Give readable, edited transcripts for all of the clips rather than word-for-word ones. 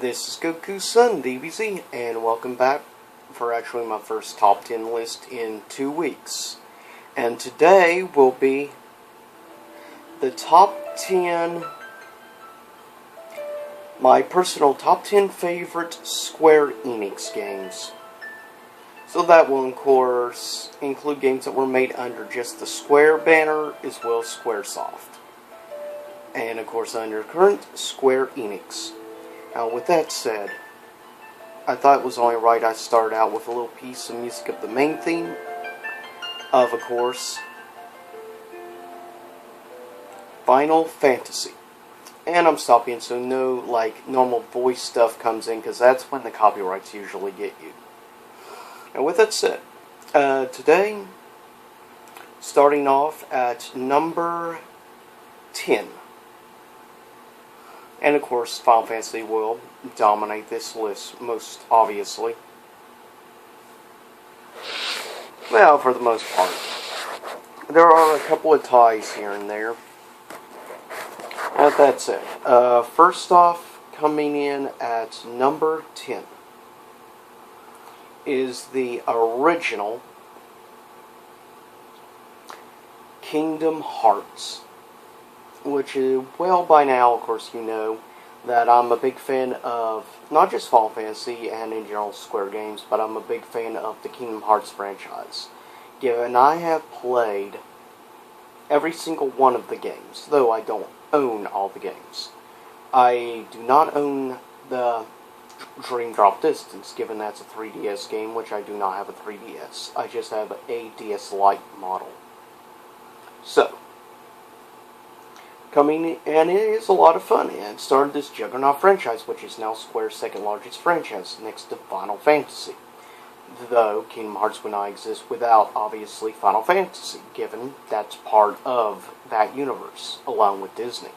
This is Goku's son, DBZ, and welcome back for actually my first top 10 list in 2 weeks. And today will be the top 10, my personal top 10 favorite Square Enix games. So that will, of course, include games that were made under just the Square banner, as well as Squaresoft. And, of course, under current Square Enix. Now, with that said, I thought it was only right I started out with a little piece of music of the main theme of course, Final Fantasy. And I'm stopping so no, normal voice stuff comes in, because that's when the copyrights usually get you. And with that said, today, starting off at number 10. And of course, Final Fantasy will dominate this list, most obviously. Well, for the most part. There are a couple of ties here and there. That said, first off, coming in at number 10 is the original Kingdom Hearts. Which is, well, by now, of course, you know that I'm a big fan of not just Final Fantasy and in general Square games, but I'm a big fan of the Kingdom Hearts franchise. Given I have played every single one of the games, though I don't own all the games. I do not own the Dream Drop Distance, given that's a 3DS game, which I do not have a 3DS. I just have a DS Lite model. So, coming, and it is a lot of fun, and started this Juggernaut franchise, which is now Square's second largest franchise, next to Final Fantasy. Though Kingdom Hearts would not exist without, obviously, Final Fantasy, given that's part of that universe, along with Disney.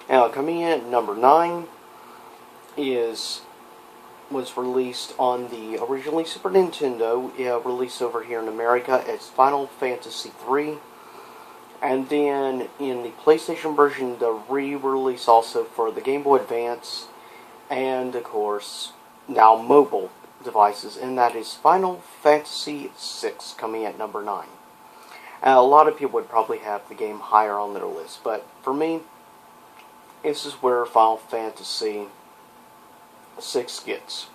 Now, coming in at number 9 was released on the originally Super Nintendo, released over here in America as Final Fantasy III. And then, in the PlayStation version, the re-release also for the Game Boy Advance, and, of course, now mobile devices, and that is Final Fantasy VI, coming at number 9. A lot of people would probably have the game higher on their list, but for me, this is where Final Fantasy VI gets.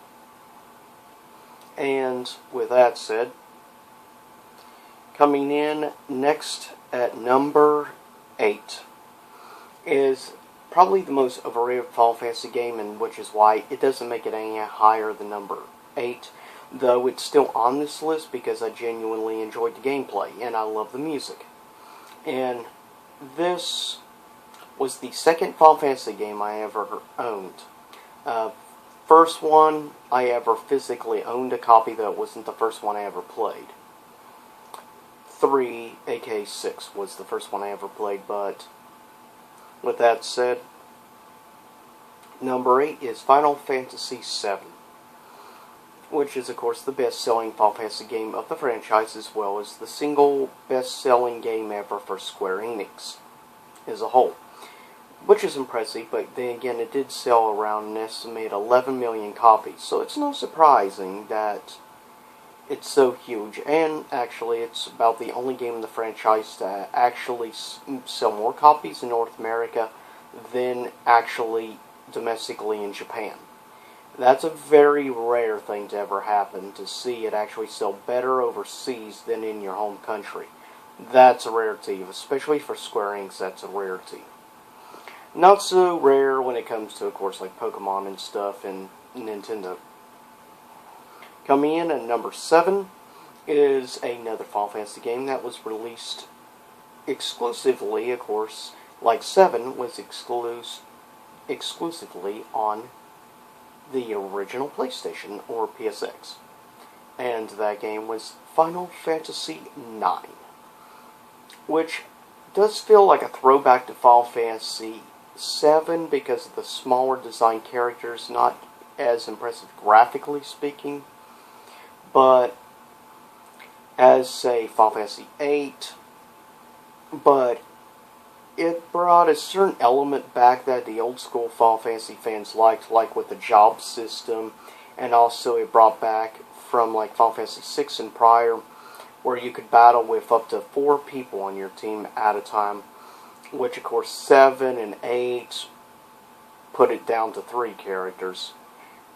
And, with that said, coming in next at number 8 is probably the most overrated Final Fantasy game, and which is why it doesn't make it any higher than number 8, though it's still on this list because I genuinely enjoyed the gameplay and I love the music. And this was the second Final Fantasy game I ever owned. First one I ever physically owned a copy, though it wasn't the first one I ever played. 3, aka 6, was the first one I ever played, but with that said, number 8 is Final Fantasy VII, which is, of course, the best-selling Final Fantasy game of the franchise, as well as the single best-selling game ever for Square Enix as a whole, which is impressive, but then again, it did sell around an estimated 11 million copies, so it's no surprising that it's so huge, and actually it's about the only game in the franchise to actually sell more copies in North America than actually domestically in Japan. That's a very rare thing to ever happen, to see it actually sell better overseas than in your home country. That's a rarity, especially for Square Enix, that's a rarity. Not so rare when it comes to, of course, like Pokemon and stuff and Nintendo. Coming in at number 7 is another Final Fantasy game that was released exclusively, of course, like 7 was exclusively on the original PlayStation, or PSX. And that game was Final Fantasy IX, which does feel like a throwback to Final Fantasy VII because of the smaller design characters, not as impressive graphically speaking. But, as, say, Final Fantasy VIII, but it brought a certain element back that the old school Final Fantasy fans liked, like with the job system, and also it brought back from like Final Fantasy 6 and prior, where you could battle with up to 4 people on your team at a time, which of course 7 and 8 put it down to 3 characters.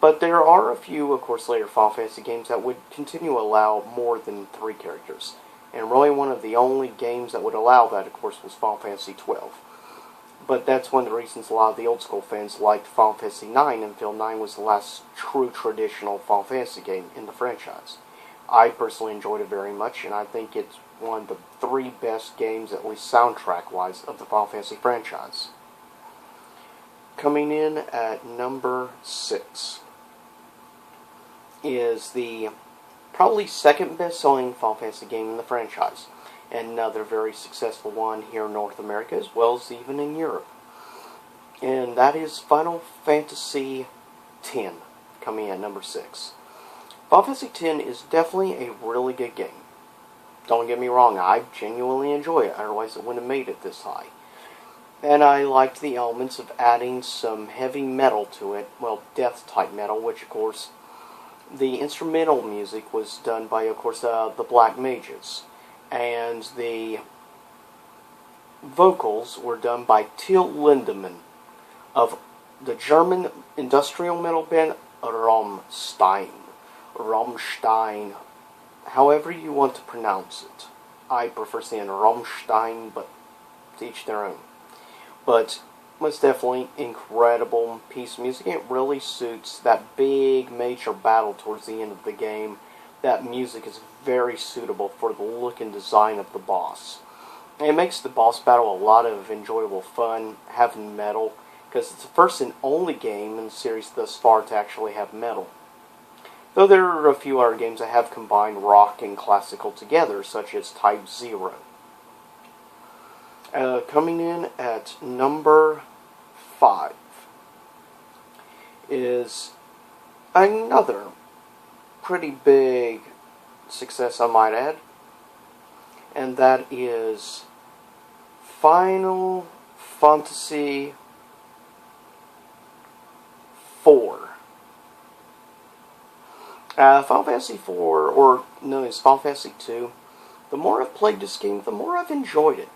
But there are a few, of course, later Final Fantasy games that would continue to allow more than 3 characters. And really one of the only games that would allow that, of course, was Final Fantasy 12. But that's one of the reasons a lot of the old school fans liked Final Fantasy 9 and feel 9 was the last true traditional Final Fantasy game in the franchise. I personally enjoyed it very much, and I think it's one of the 3 best games, at least soundtrack-wise, of the Final Fantasy franchise. Coming in at number 6 is the probably second best-selling Final Fantasy game in the franchise, and another very successful one here in North America as well as even in Europe. And that is Final Fantasy X, coming in at number 6. Final Fantasy X is definitely a really good game. Don't get me wrong, I genuinely enjoy it, otherwise it wouldn't have made it this high. And I liked the elements of adding some heavy metal to it, well, death-type metal, which of course the instrumental music was done by, of course, the Black Mages. And the vocals were done by Till Lindemann of the German industrial metal band Rammstein. Rammstein. However you want to pronounce it. I prefer saying Rammstein, but to each their own. But was definitely incredible piece of music. It really suits that big major battle towards the end of the game. That music is very suitable for the look and design of the boss. And it makes the boss battle a lot of enjoyable fun, having metal, because it's the first and only game in the series thus far to actually have metal. Though there are a few other games that have combined rock and classical together, such as Type 0. Coming in at number 5 is another pretty big success, I might add, and that is Final Fantasy IV. Final Fantasy IV, or known as Final Fantasy II, the more I've played this game, the more I've enjoyed it.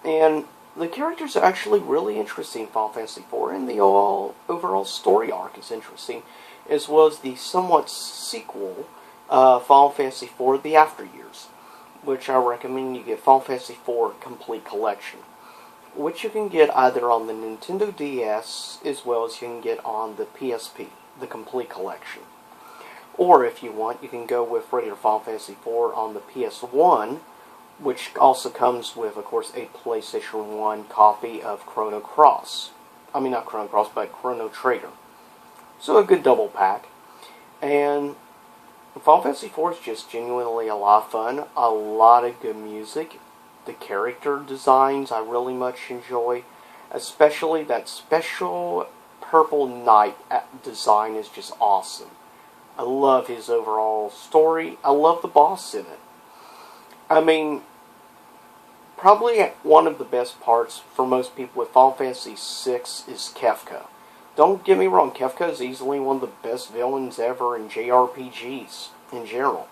And the characters are actually really interesting in Final Fantasy IV, and the overall story arc is interesting, as well as the somewhat sequel, Final Fantasy IV, The After Years, which I recommend you get Final Fantasy IV Complete Collection, which you can get either on the Nintendo DS, as well as you can get on the PSP, the Complete Collection. Or if you want, you can go with regular Final Fantasy IV on the PS1, which also comes with, of course, a PlayStation 1 copy of Chrono Cross. I mean, not Chrono Cross, but Chrono Trigger. So a good double pack. And Final Fantasy IV is just genuinely a lot of fun. A lot of good music. The character designs I really much enjoy. Especially that special Purple Knight design is just awesome. I love his overall story. I love the boss in it. I mean, probably one of the best parts for most people with Final Fantasy VI is Kefka. Don't get me wrong, Kefka is easily one of the best villains ever in JRPGs in general.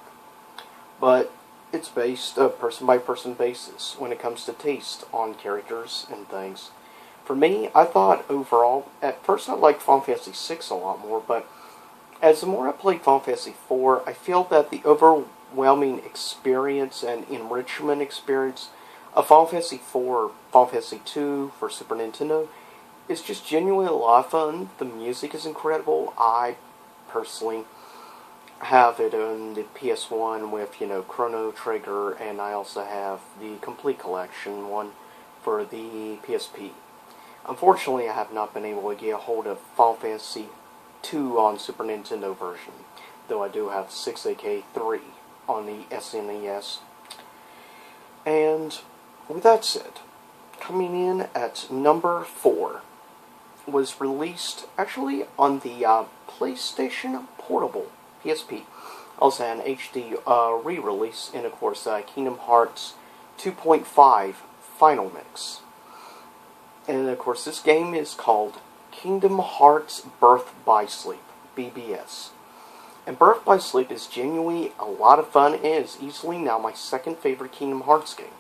But it's based a person-by-person basis when it comes to taste on characters and things. For me, I thought overall, at first I liked Final Fantasy VI a lot more, but as the more I played Final Fantasy IV, I feel that the overwhelming experience and enrichment experience of Final Fantasy IV, Final Fantasy II for Super Nintendo is just genuinely a lot of fun. The music is incredible. I personally have it on the PS1 with, Chrono Trigger, and I also have the Complete Collection one for the PSP. Unfortunately, I have not been able to get a hold of Final Fantasy II on Super Nintendo version, though I do have 6AK3 on the SNES. And with that said, coming in at number 4 was released actually on the PlayStation Portable PSP. Also an HD re-release in, of course, Kingdom Hearts 2.5 Final Mix. And of course, this game is called Kingdom Hearts Birth by Sleep, BBS. And Birth by Sleep is genuinely a lot of fun and is easily now my second favorite Kingdom Hearts game.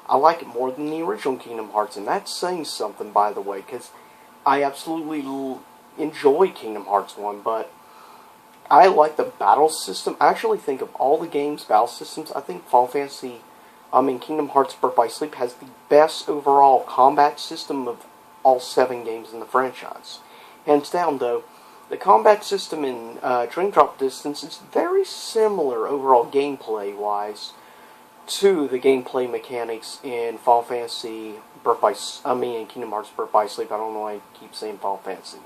I like it more than the original Kingdom Hearts, and that's saying something, by the way, because I absolutely enjoy Kingdom Hearts 1, but I like the battle system. I actually think of all the game's battle systems, I think Kingdom Hearts Birth by Sleep has the best overall combat system of all 7 games in the franchise. Hands down, though, the combat system in Dream Drop Distance is very similar overall gameplay-wise to the gameplay mechanics in Kingdom Hearts Birth by Sleep. I don't know why I keep saying Final Fantasy.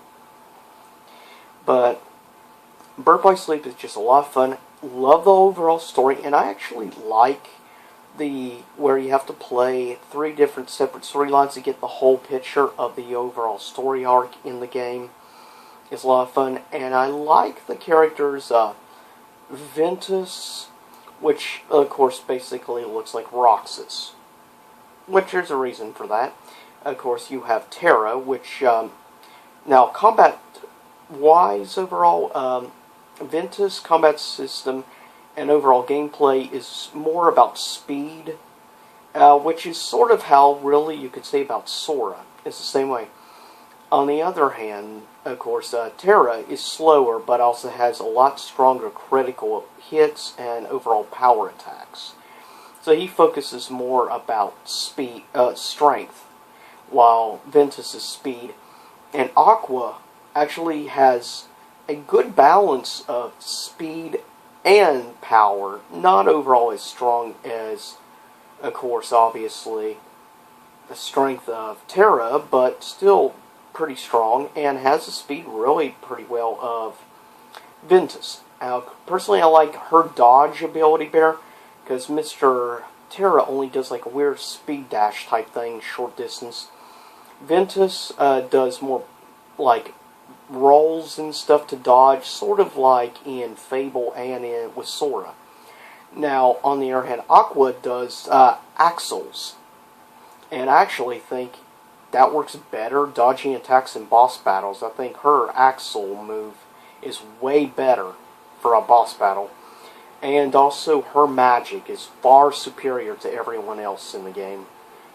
But Birth by Sleep is just a lot of fun. Love the overall story, and I actually like where you have to play 3 different separate storylines to get the whole picture of the overall story arc in the game. It's a lot of fun, and I like the characters Ventus, which of course basically looks like Roxas, which there's a reason for that. Of course, you have Terra, which now combat-wise overall, Ventus combat system and overall gameplay is more about speed, which is sort of how really you could say about Sora. It's the same way. On the other hand, of course, Terra is slower, but also has a lot stronger critical hits and overall power attacks. So he focuses more about strength, while Ventus is speed. And Aqua actually has a good balance of speed and power, not overall as strong as, of course, obviously, the strength of Terra, but still pretty strong, and has the speed really pretty well of Ventus. Personally, I like her dodge ability better, because Mr. Terra only does like a weird speed dash type thing, short distance. Ventus does more like rolls and stuff to dodge, sort of like in Fable and with Sora. Now, on the other hand, Aqua does axles, and I actually think that works better dodging attacks in boss battles. I think her axle move is way better for a boss battle, and also her magic is far superior to everyone else in the game.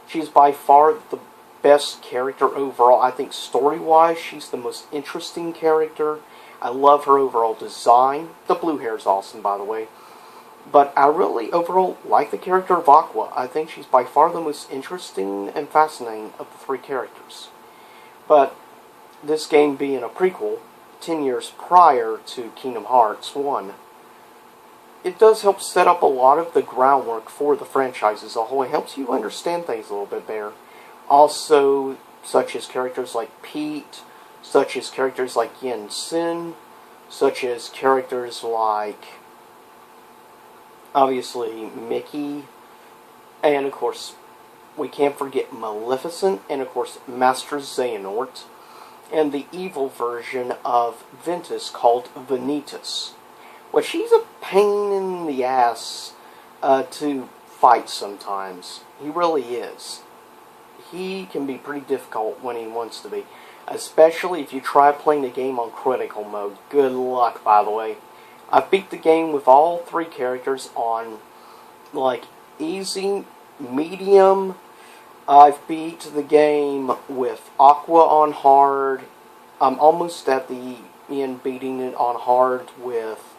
She's by far the best character overall. I think story-wise, she's the most interesting character. I love her overall design. The blue hair is awesome, by the way. But I really overall like the character of Aqua. I think she's by far the most interesting and fascinating of the 3 characters. But this game being a prequel, 10 years prior to Kingdom Hearts 1, it does help set up a lot of the groundwork for the franchise as a whole. It helps you understand things a little bit better. Also, such as characters like Pete, such as characters like Yen Sin, such as characters like, obviously, Mickey, and of course, we can't forget Maleficent, and of course, Master Xehanort, and the evil version of Ventus called Vanitas, which he's a pain in the ass to fight sometimes. He really is. He can be pretty difficult when he wants to be, especially if you try playing the game on critical mode. Good luck, by the way. I've beat the game with all 3 characters on, like, easy, medium. I've beat the game with Aqua on hard. I'm almost at the end beating it on hard with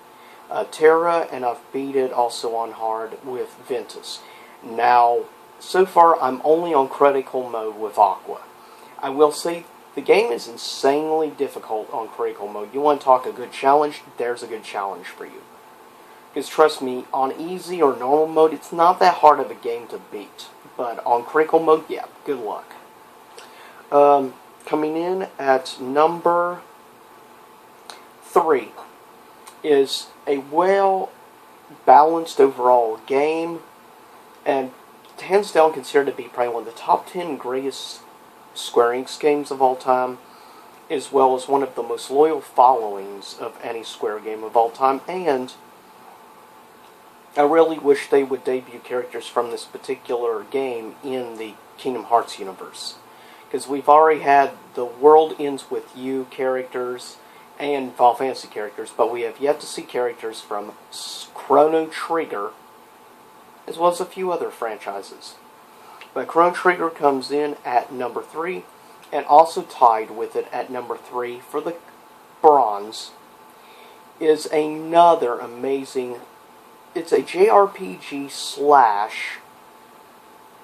Terra, and I've beat it also on hard with Ventus. Now, so far, I'm only on critical mode with Aqua. I will say, the game is insanely difficult on critical mode. You want to talk a good challenge? There's a good challenge for you. Because trust me, on easy or normal mode, it's not that hard of a game to beat. But on critical mode, yeah, good luck. Coming in at number 3 is a well-balanced overall game, and hands down considered to be probably one of the top 10 greatest Square Enix games of all time, as well as one of the most loyal followings of any Square game of all time, and I really wish they would debut characters from this particular game in the Kingdom Hearts universe. Because we've already had the World Ends With You characters and Final Fantasy characters, but we have yet to see characters from Chrono Trigger, as well as a few other franchises. But Chrono Trigger comes in at number 3, and also tied with it at number 3 for the bronze is another amazing, it's a JRPG slash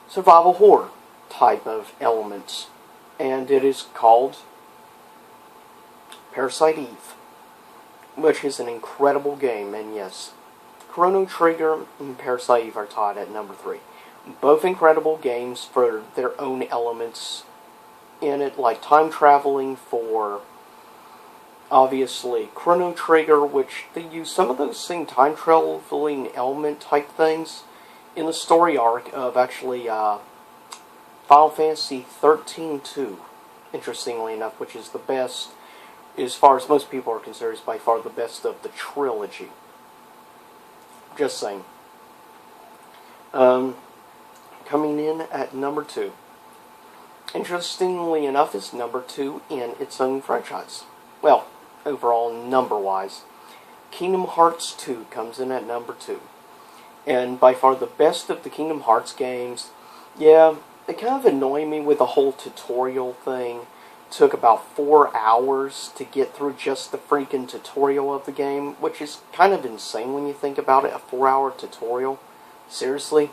survival horror type of elements, and it is called Parasite Eve, which is an incredible game. And yes, Chrono Trigger and Parasite Eve are tied at number 3. Both incredible games for their own elements in it, like time traveling for, obviously, Chrono Trigger, which they use some of those same time traveling element type things in the story arc of actually Final Fantasy 13-2, interestingly enough, which is the best, as far as most people are concerned, is by far the best of the trilogy. Just saying. Coming in at number 2. Interestingly enough, is number 2 in its own franchise. Well, overall, number-wise. Kingdom Hearts 2 comes in at number 2. And by far the best of the Kingdom Hearts games. Yeah, it kind of annoyed me with the whole tutorial thing. It took about 4 hours to get through just the freaking tutorial of the game, which is kind of insane when you think about it, a 4-hour tutorial. Seriously.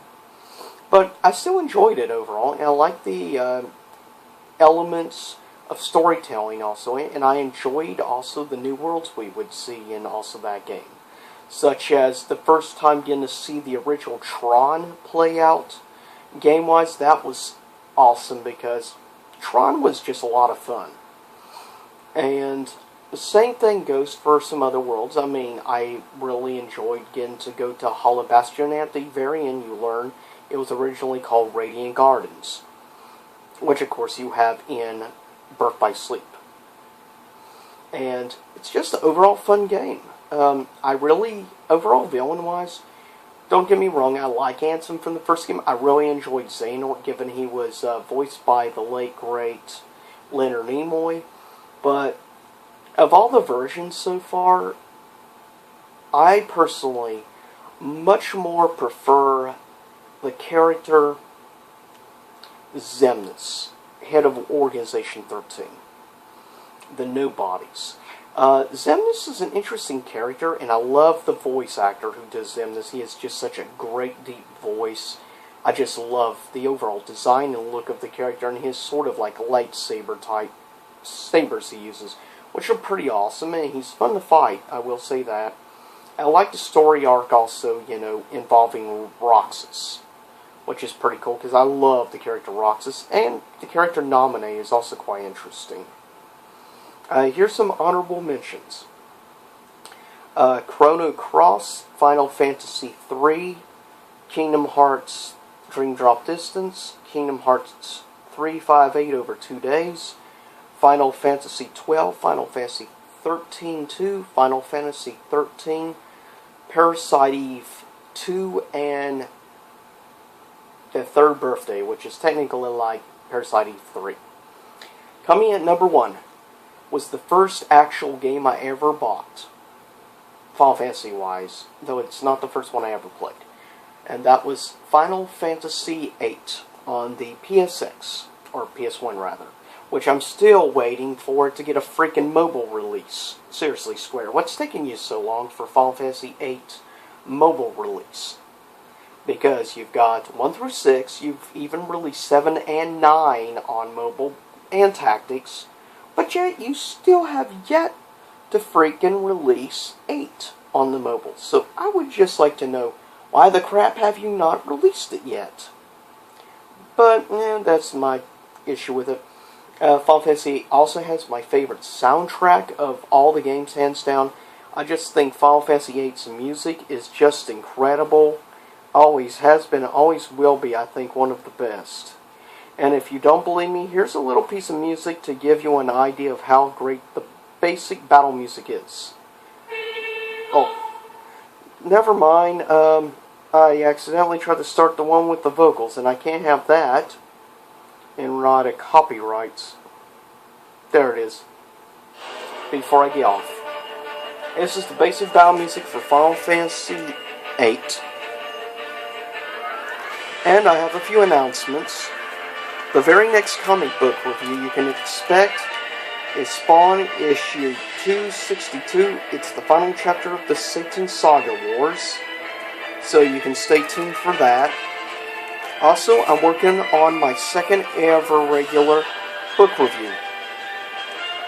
But I still enjoyed it overall, and I like the elements of storytelling also, and I enjoyed also the new worlds we would see in also that game. Such as the first time getting to see the original Tron play out. Game-wise, that was awesome because Tron was just a lot of fun. And the same thing goes for some other worlds. I mean, I really enjoyed getting to go to Hollow Bastion, and at the very end you learn it was originally called Radiant Gardens, which of course you have in Birth by Sleep. And it's just an overall fun game. I really, overall villain-wise, don't get me wrong, I like Ansem from the first game. I really enjoyed Xehanort, given he was voiced by the late, great Leonard Nimoy. But of all the versions so far, I personally much more prefer the character Xemnas, head of Organization 13. The Nobodies. Xemnas is an interesting character, and I love the voice actor who does Xemnas. He has just such a great, deep voice. I just love the overall design and look of the character, and his sort of like lightsaber type sabers he uses, which are pretty awesome, and he's fun to fight, I will say that. I like the story arc also, you know, involving Roxas, which is pretty cool, because I love the character Roxas, and the character Naminé is also quite interesting. Here's some honorable mentions. Chrono Cross, Final Fantasy III, Kingdom Hearts Dream Drop Distance, Kingdom Hearts 358 over 2 days, Final Fantasy XII, Final Fantasy 13-2, Final Fantasy 13, Parasite Eve 2, and the third birthday, which is technically like Parasite Eve 3. Coming at number 1 was the first actual game I ever bought, Final Fantasy-wise, though it's not the first one I ever played. And that was Final Fantasy VIII on the PSX, or PS1 rather, which I'm still waiting for it to get a freaking mobile release. Seriously, Square, what's taking you so long for Final Fantasy VIII mobile release? Because you've got 1 through 6, you've even released 7 and 9 on mobile, and Tactics, but yet you still have yet to freaking release 8 on the mobile. So I would just like to know, why the crap have you not released it yet? But, that's my issue with it. Final Fantasy also has my favorite soundtrack of all the games, hands down. I just think Final Fantasy VIII's music is just incredible. Always has been, always will be, I think, one of the best. And if you don't believe me, here's a little piece of music to give you an idea of how great the basic battle music is. Oh, never mind. I accidentally tried to start the one with the vocals, and I can't have that. and write a copyright. There it is. Before I get off. This is the basic dial music for Final Fantasy VIII. And I have a few announcements. The very next comic book review you can expect is Spawn issue 262. It's the final chapter of the Satan Saga Wars. So you can stay tuned for that. Also, I'm working on my second ever regular book review.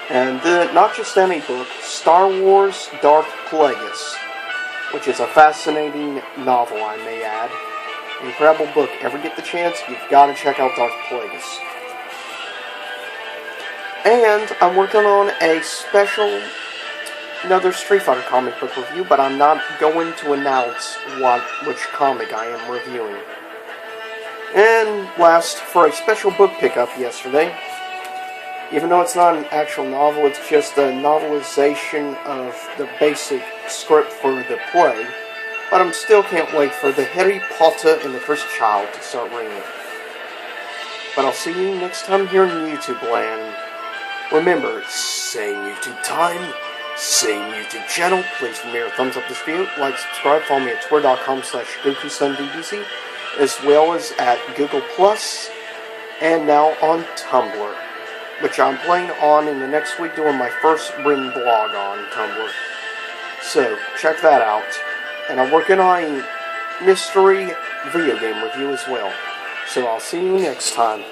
And not just any book, Star Wars Darth Plagueis, which is a fascinating novel, I may add. Incredible book. Ever get the chance, you've got to check out Darth Plagueis. And I'm working on a special, another Street Fighter comic book review, but I'm not going to announce which comic I am reviewing. And last, for a special book pickup yesterday, even though it's not an actual novel, it's just a novelization of the basic script for the play, but I still can't wait for the Harry Potter and the Cursed Child to start reading. But I'll see you next time here in YouTube land. Remember, same YouTube time, same YouTube channel. Please give me a thumbs up this video, like, subscribe, follow me at twitter.com/GokuSunDBC, as well as at Google+, and now on Tumblr, which I'm playing on in the next week, doing my first written blog on Tumblr. So, check that out. And I'm working on a mystery video game review as well. So I'll see you next time.